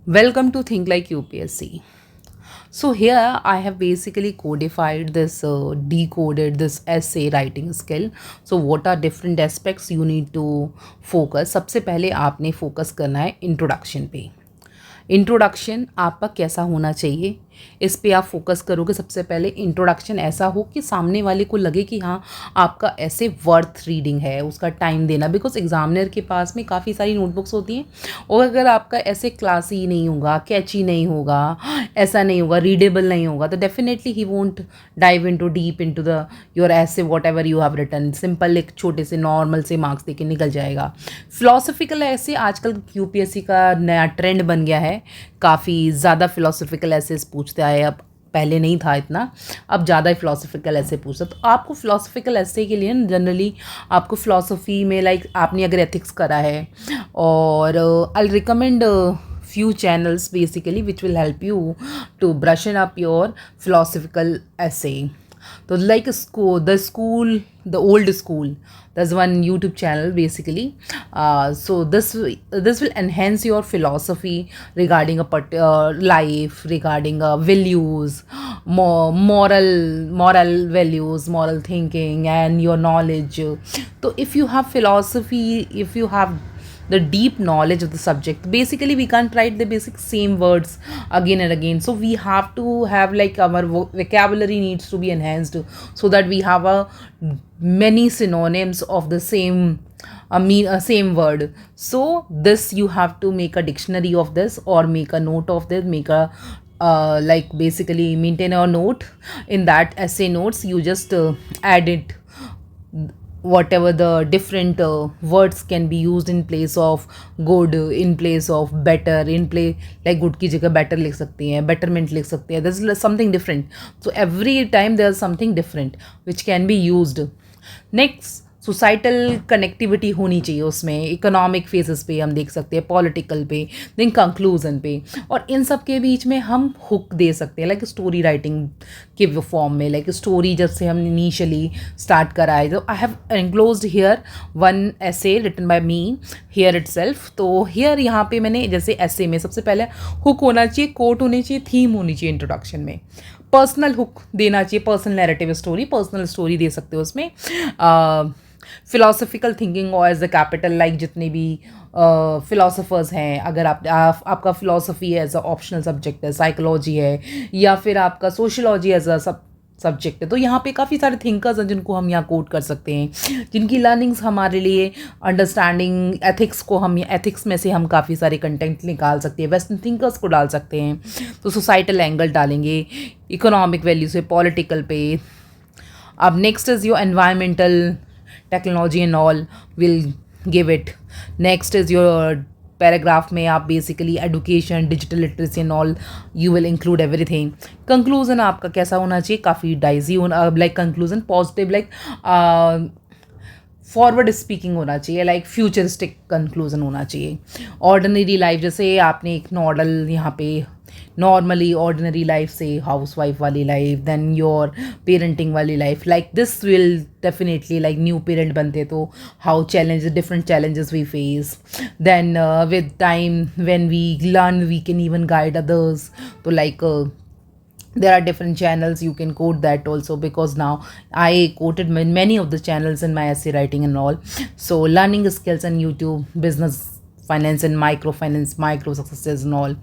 Welcome to Think Like UPSC. So here I have basically codified this, decoded this essay writing skill. So what are different aspects you need to focus? सबसे पहले आपने focus करना है introduction पे। Introduction आपका कैसा होना चाहिए, इस पे आप फोकस करोगे। सबसे पहले इंट्रोडक्शन ऐसा हो कि सामने वाले को लगे कि हाँ, आपका ऐसे वर्थ रीडिंग है, उसका टाइम देना। बिकॉज एग्जामिनर के पास में काफ़ी सारी नोटबुक्स होती हैं, और अगर आपका ऐसे क्लासी नहीं होगा, कैची नहीं होगा, ऐसा नहीं होगा, रीडेबल नहीं होगा, तो definitely he won't dive into deep into the your essay whatever you have written. Simple एक छोटे से नॉर्मल से मार्क्स दे के निकल जाएगा। फिलोसफिकल ऐसे आजकल यूपीएससी का नया ट्रेंड बन गया है, काफ़ी ज़्यादा फिलोसफिकल ऐसे पूछता है। अब पहले नहीं था इतना, अब ज़्यादा फिलोसफिकल ऐसे पूछता। तो आपको फिलोसफिकल ऐसे के लिए जनरली आपको फिलोसफी में लाइक आपने अगर एथिक्स करा है, और I recommend few channels basically which will help you to brushing up your philosophical essay. So like the old school, there's one YouTube channel basically. So this will enhance your philosophy regarding a life, regarding values, moral values, moral thinking, and your knowledge. So if you have philosophy, if you have the deep knowledge of the subject, basically we can't write the basic same words again and again. So we have to have like our vocabulary needs to be enhanced, so that we have a many synonyms of the same same word. So this you have to make a dictionary of this, or make a note of this, make a like basically maintain a note. In that essay notes you just add it, whatever the different words can be used in place of good, in place of better, in play like good की जगह better लिख सकती हैं, betterment लिख सकते हैं. This is something different. So every time there's something different which can be used. Next, societal connectivity होनी चाहिए उसमें। इकोनॉमिक फेसेस पे हम देख सकते हैं, पॉलिटिकल पे, देन कंक्लूजन पे, और इन सब के बीच में हम हुक दे सकते हैं लाइक स्टोरी राइटिंग के फॉर्म में। लाइक स्टोरी जब से हम इनिशियली स्टार्ट कराए, तो I have enclosed here one essay written by me here itself. तो हियर यहाँ पे मैंने जैसे ऐसे में सबसे पहले हुक होना चाहिए, कोट होनी चाहिए, थीम होनी चाहिए इंट्रोडक्शन में, पर्सनल हुक देना चाहिए, personal narrative story, personal story दे सकते हो उसमें। फिलोसफिकल थिंकिंग और एज अ कैपिटल, लाइक जितने भी फिलोसफर्स हैं, अगर आपका philosophy as a optional subject है, साइकोलॉजी है, या फिर आपका सोशलॉजी एज अ सब्जेक्ट है, तो यहाँ पे काफ़ी सारे थिंकर्स हैं जिनको हम यहाँ कोट कर सकते हैं, जिनकी लर्निंग्स हमारे लिए अंडरस्टैंडिंग एथिक्स को, हम एथिक्स में से हम काफ़ी सारे कंटेंट निकाल सकते हैं, वेस्टर्न थिंकर्स को डाल सकते हैं। तो सोसाइटल एंगल डालेंगे, इकोनॉमिक वैल्यू से, पॉलिटिकल पे। अब next is your environmental, technology and all will give it. Next is your paragraph में आप basically education, digital literacy and all you will include everything. Conclusion आपका कैसा होना चाहिए, काफ़ी डाइजी होना, like conclusion positive, like forward speaking होना चाहिए, लाइक फ्यूचरिस्टिक कंक्लूजन होना चाहिए। ऑर्डिनरी लाइफ, जैसे आपने एक मॉडल यहाँ पे नॉर्मली ऑर्डिनरी लाइफ से हाउस वाइफ वाली लाइफ, देन योर पेरेंटिंग वाली life, like this will definitely, like new parent बनते तो how challenge, different challenges we face, then with time when we learn we can even guide others. तो like there are different channels you can quote that also, because now I quoted many of the channels in my essay writing and all. So learning skills on YouTube, business, finance and micro finance, micro success and all.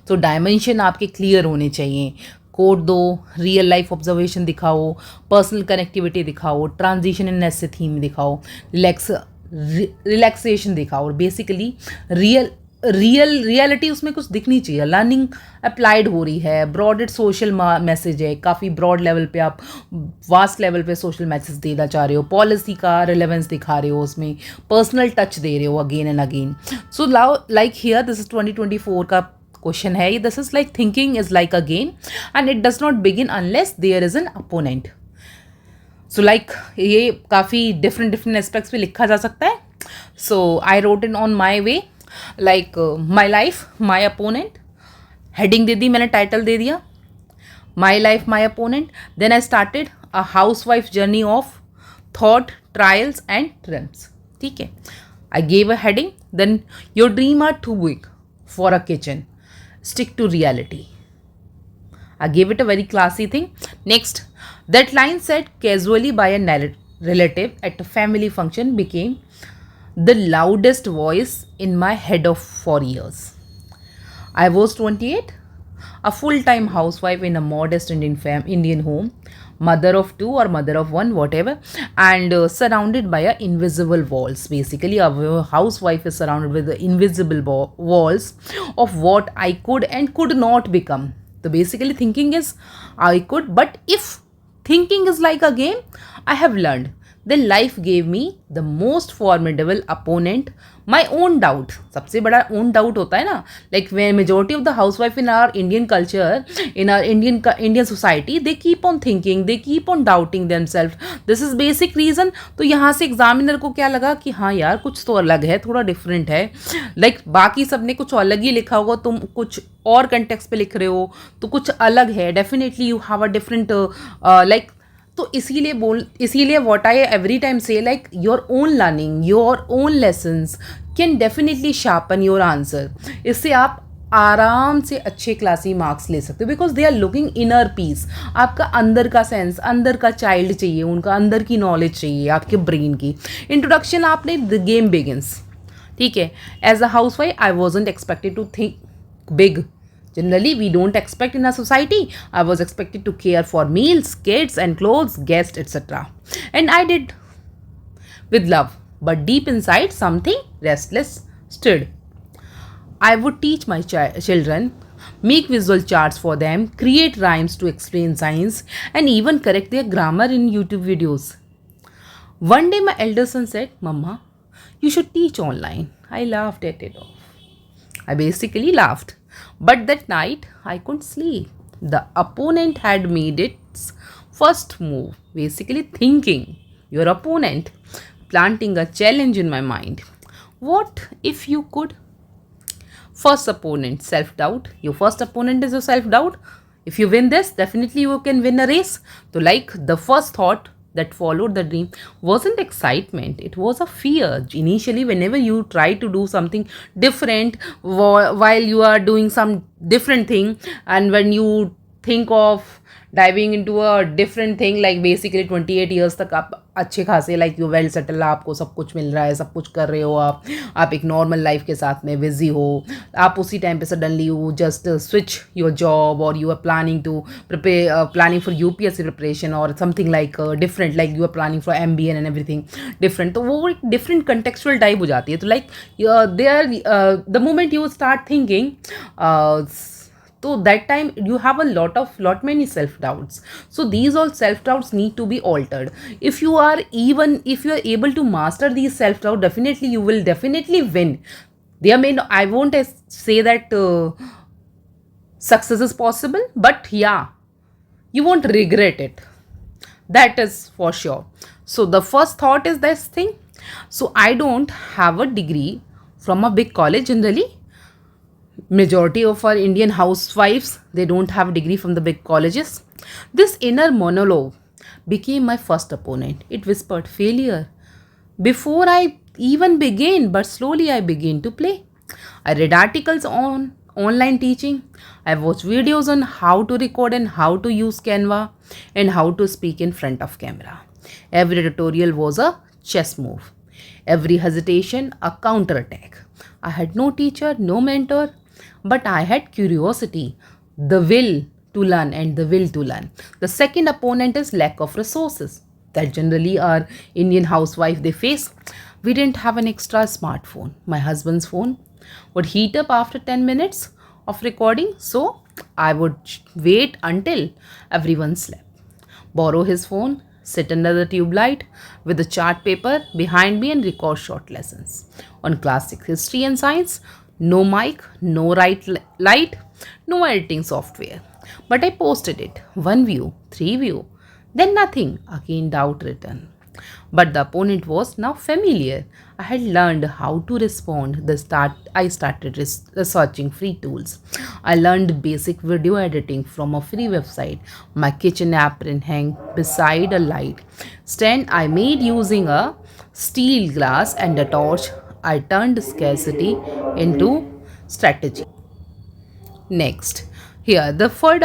तो dimension आपके clear होने चाहिए। Code दो, real life observation दिखाओ, personal connectivity दिखाओ, transition in ऐसे theme दिखाओ, relaxation दिखाओ, और बेसिकली रियलिटी उसमें कुछ दिखनी चाहिए। लर्निंग अप्लाइड हो रही है, ब्रॉडेड सोशल मैसेज है, काफ़ी ब्रॉड लेवल पे आप वास्ट लेवल पे सोशल मैसेज देना चाह रहे हो, पॉलिसी का रिलेवेंस दिखा रहे हो, उसमें पर्सनल टच दे रहे हो again and again. So like here this is 2024 का क्वेश्चन है, this is like thinking is like a game and it does not begin unless there is an opponent. So like ये काफ़ी different aspects पे लिखा जा सकता है। So I wrote in on my way, like my life my opponent, heading दे दी मैंने, टाइटल दे दिया my life my opponent. Then I started a house wife journey of thought, trials and TRIMS. ठीक है, I gave a heading, then your dream are too big for a kitchen. Stick to reality. I gave it a very classy thing. Next, that line said casually by a relative at a family function became the loudest voice in my head of 4 years. I was 28, a full-time housewife in a modest Indian home, mother of two or mother of one, whatever, and surrounded by invisible walls. Basically, a housewife is surrounded with the invisible walls of what I could and could not become. So basically, thinking is I could, but if thinking is like a game, I have learned. Then life gave me the most formidable opponent, my own doubt. सबसे बड़ा own doubt होता है ना, like when majority of the housewife in our Indian culture, in our Indian society, they keep on thinking, they keep on doubting themselves. This is basic reason. तो यहाँ से examiner को क्या लगा कि हाँ यार कुछ तो अलग है, थोड़ा डिफरेंट है. लाइक बाकी सब ने कुछ अलग ही लिखा होगा, तुम कुछ और कंटेक्स्ट पे लिख रहे हो तो कुछ अलग है. Definitely you have a different like. तो इसीलिए व्हाट आई एवरी टाइम से like your own learning, your own lessons can definitely sharpen your answer. इससे आप आराम से अच्छे क्लासी मार्क्स ले सकते हो because they are looking inner peace. आपका अंदर का सेंस, अंदर का चाइल्ड चाहिए, उनका अंदर की नॉलेज चाहिए, आपके ब्रेन की. इंट्रोडक्शन आपने द गेम बिगिंस. ठीक है. As a housewife I wasn't expected to think big. Generally, we don't expect in our society. I was expected to care for meals, kids and clothes, guests, etc. And I did with love. But deep inside, something restless stirred. I would teach my children, make visual charts for them, create rhymes to explain science, and even correct their grammar in YouTube videos. One day, my elder son said, Mama, you should teach online. I laughed at it off. I basically laughed. But that night, I couldn't sleep. The opponent had made its first move, basically thinking, your opponent, planting a challenge in my mind. What if you could? First opponent, self doubt. Your first opponent is your self doubt. If you win this, definitely you can win a race. So, like the first thought that followed the dream wasn't excitement, it was a fear. Initially, whenever you try to do something different while you are doing some different thing, and when you think of diving into a different thing, like basically 28 years तक आप अच्छे खासे like you well settle, आपको सब कुछ मिल रहा है, सब कुछ कर रहे हो, आप एक नॉर्मल लाइफ के साथ में बिजी हो. आप उसी टाइम पे suddenly you just switch your job और you are planning to planning for UPSC preparation और something like different, like you are planning for MBA and everything different. तो वो एक डिफरेंट कंटेक्चुअल टाइप हो जाती है. तो like they are the moment you start thinking, so that time you have a lot many self doubts. So these all self doubts need to be altered. If you are able to master these self doubt, definitely you will definitely win. There may I won't say that success is possible, but yeah, you won't regret it, that is for sure. So the first thought is this thing. So I don't have a degree from a big college. Generally, majority of our Indian housewives, they don't have a degree from the big colleges. This inner monologue became my first opponent. It whispered failure before I even began, but slowly I began to play. I read articles on online teaching. I watched videos on how to record and how to use Canva and how to speak in front of camera. Every tutorial was a chess move. Every hesitation a counter attack. I had no teacher, no mentor, but I had curiosity, the will to learn and the will to learn. The second opponent is lack of resources that generally our Indian housewife they face. We didn't have an extra smartphone. My husband's phone would heat up after 10 minutes of recording, so I would wait until everyone slept. Borrow his phone, sit under the tube light with a chart paper behind me and record short lessons on classic history and science. No mic, no light, no editing software. But I posted it. 1 view, 3 view, then nothing. Again doubt return. But the opponent was now familiar. I had learned how to respond. I started researching free tools. I learned basic video editing from a free website. My kitchen apron hung beside a light stand I made using a steel glass and a torch. I turned scarcity into strategy. Next, here the third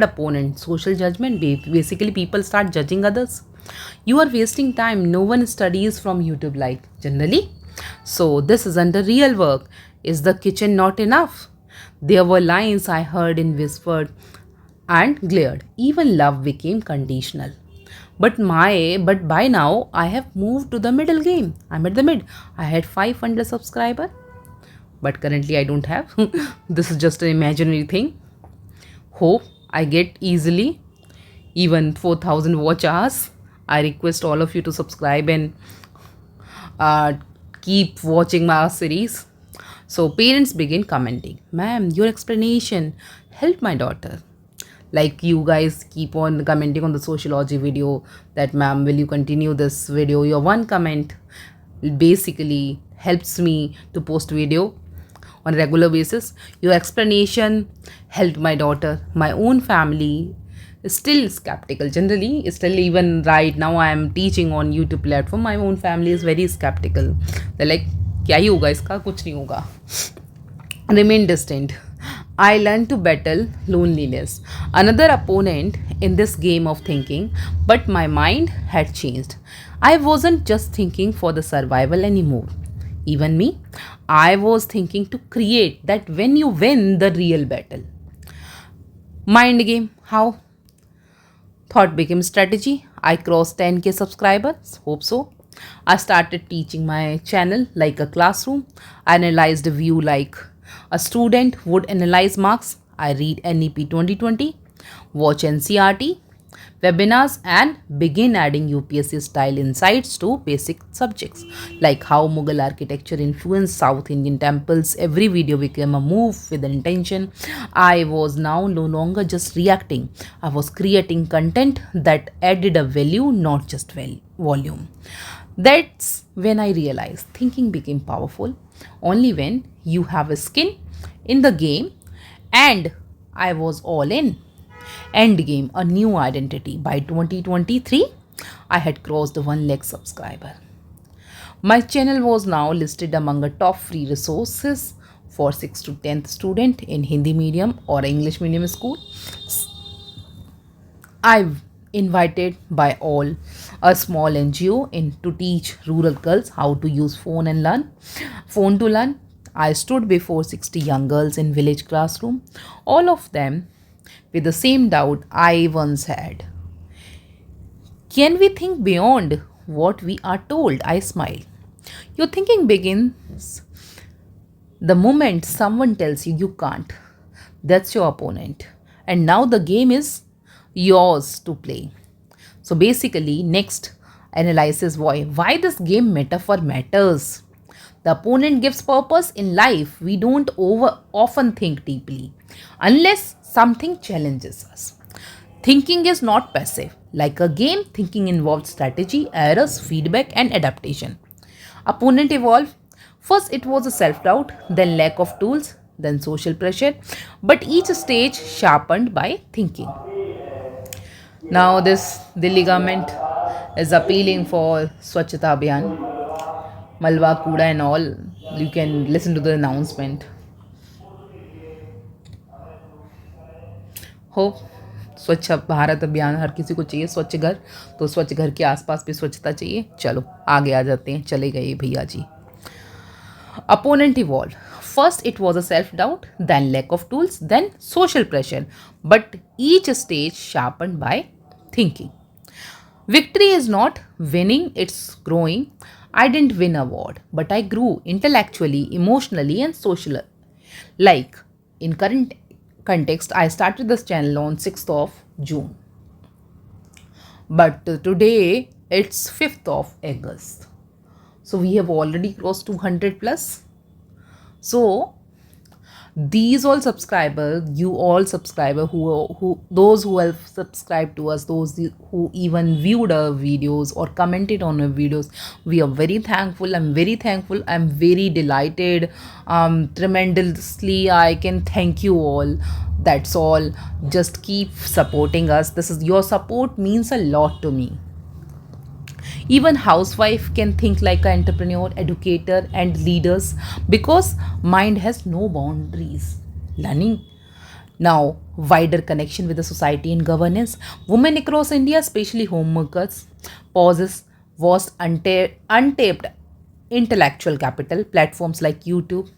opponent, social judgment. Basically, people start judging others. You are wasting time. No one studies from YouTube like generally. So this isn't a real work. Is the kitchen not enough? There were lines I heard in whispered and glared. Even love became conditional. But by now I have moved to the middle game. I'm at the mid. I had 500 subscriber, but currently I don't have. This is just an imaginary thing. Hope I get easily even 4,000 watch hours. I request all of you to subscribe and uh, keep watching my series. So parents begin commenting, "Ma'am, your explanation helped my daughter." Like you guys keep on commenting on the sociology video that, "Ma'am, will you continue this video?" Your one comment basically helps me to post video on a regular basis. Your explanation helped my daughter. My own family is still skeptical. Generally, still even right now I am teaching on YouTube platform. My own family is very skeptical. They're like, क्या ही होगा इसका, कुछ नहीं होगा. Remain distant. I learned to battle loneliness. Another opponent in this game of thinking, but my mind had changed. I wasn't just thinking for the survival anymore. Even me, I was thinking to create that when you win the real battle. Mind game, how? Thought became strategy. I crossed 10k subscribers. Hope so. I started teaching my channel like a classroom. I analyzed a view like a student would analyze marks. I read NEP 2020, watch NCRT, webinars, and begin adding UPSC style insights to basic subjects like how Mughal architecture influenced South Indian temples. Every video became a move with an intention. I was now no longer just reacting, I was creating content that added a value, not just volume. That's when I realized thinking became powerful only when you have a skin in the game, and I was all in. Endgame, a new identity. By 2023, I had crossed 1 lakh subscriber. My channel was now listed among the top free resources for 6th to 10th student in Hindi medium or English medium school. I've invited by all a small NGO in to teach rural girls how to use phone to learn. I stood before 60 young girls in village classroom, all of them with the same doubt I once had. Can we think beyond what we are told? I smiled. Your thinking begins the moment someone tells you you can't. That's your opponent. And now the game is yours to play. So basically, next analysis why this game metaphor matters. The opponent gives purpose in life. We don't over often think deeply unless something challenges us. Thinking is not passive. Like a game, thinking involves strategy, errors, feedback, and adaptation. Opponent evolved. First, it was a self doubt, then lack of tools, then social pressure, but each stage sharpened by thinking. Now, this Delhi government is appealing for Swachhata Abhiyan, Malwa Kuda, and all. You can listen to the announcement. Hope स्वच्छ भारत अभियान हर किसी को चाहिए. स्वच्छ घर, तो स्वच्छ घर के आसपास भी स्वच्छता चाहिए. चलो आगे आ जाते हैं. चले गए भैया जी. Opponent evolved. First, it was a self doubt, then lack of tools, then social pressure, but each stage sharpened by thinking. Victory is not winning, it's growing. I didn't win award, but I grew intellectually, emotionally, and socially. Like in current context, I started this channel on 6th of June, but today it's 5th of August. So we have already crossed 200 plus. So these all subscribers, you all subscriber who those who have subscribed to us, those who even viewed our videos or commented on our videos, we are very thankful. I'm very thankful. I'm very delighted. Tremendously, I can thank you all. That's all. Just keep supporting us. This is your support means a lot to me. Even housewife can think like an entrepreneur, educator, and leaders because mind has no boundaries. learning. Now, wider connection with the society and governance. Women across India, especially homemakers, possess vast untapped intellectual capital. Platforms like YouTube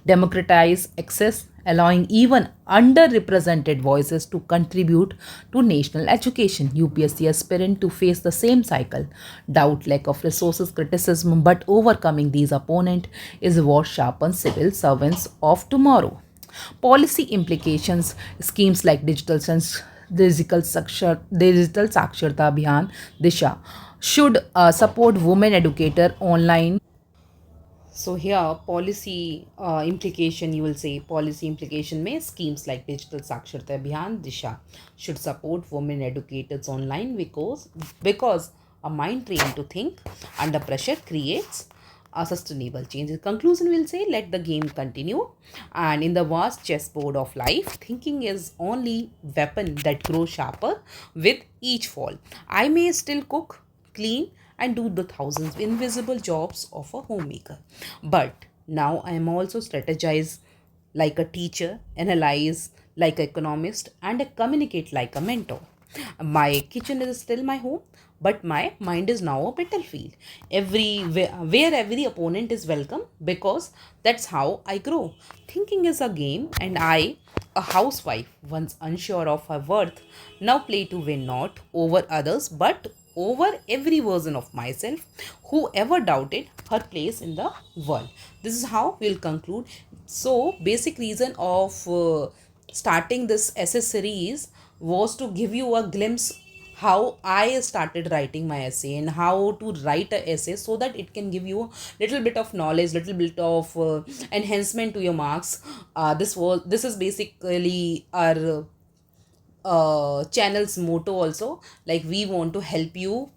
democratize access, allowing even underrepresented voices to contribute to national education. UPSC aspirant to face the same cycle, doubt, lack of resources, criticism, but overcoming these opponents is what sharpens civil servants of tomorrow. Policy implications, schemes like digital saksharta abhiyan disha should support women educator online. So here, policy implication, you will say policy implication may schemes like Digital Saksharta Abhiyan Disha should support women educators online because a mind trained to think under pressure creates a sustainable change. In conclusion, we'll say let the game continue, and in the vast chessboard of life, thinking is only weapon that grows sharper with each fall. I may still cook, clean, and do the thousands invisible jobs of a homemaker. But now I am also strategize like a teacher, analyze like an economist, and communicate like a mentor. My kitchen is still my home, but my mind is now a battlefield. Where every opponent is welcome because that's how I grow. Thinking is a game, and I, a housewife, once unsure of her worth, now play to win not over others but over every version of myself who ever doubted her place in the world. This is how we'll conclude. So, basic reason of starting this essay series was to give you a glimpse how I started writing my essay and how to write a essay so that it can give you a little bit of knowledge, little bit of enhancement to your marks. This is basically our channel's motto also, like we want to help you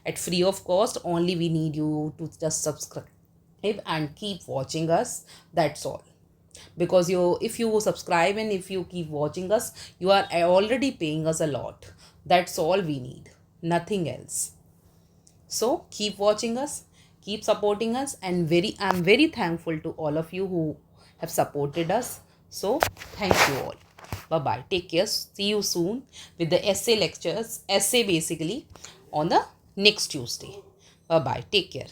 at free of cost. Only we need you to just subscribe and keep watching us. That's all, because you, if you subscribe and if you keep watching us, you are already paying us a lot. That's all we need, nothing else. So keep watching us, keep supporting us, and I'm very thankful to all of you who have supported us. So thank you all. Bye bye. Take care. See you soon with the essay lectures, essay basically on the next Tuesday. Bye bye. Take care.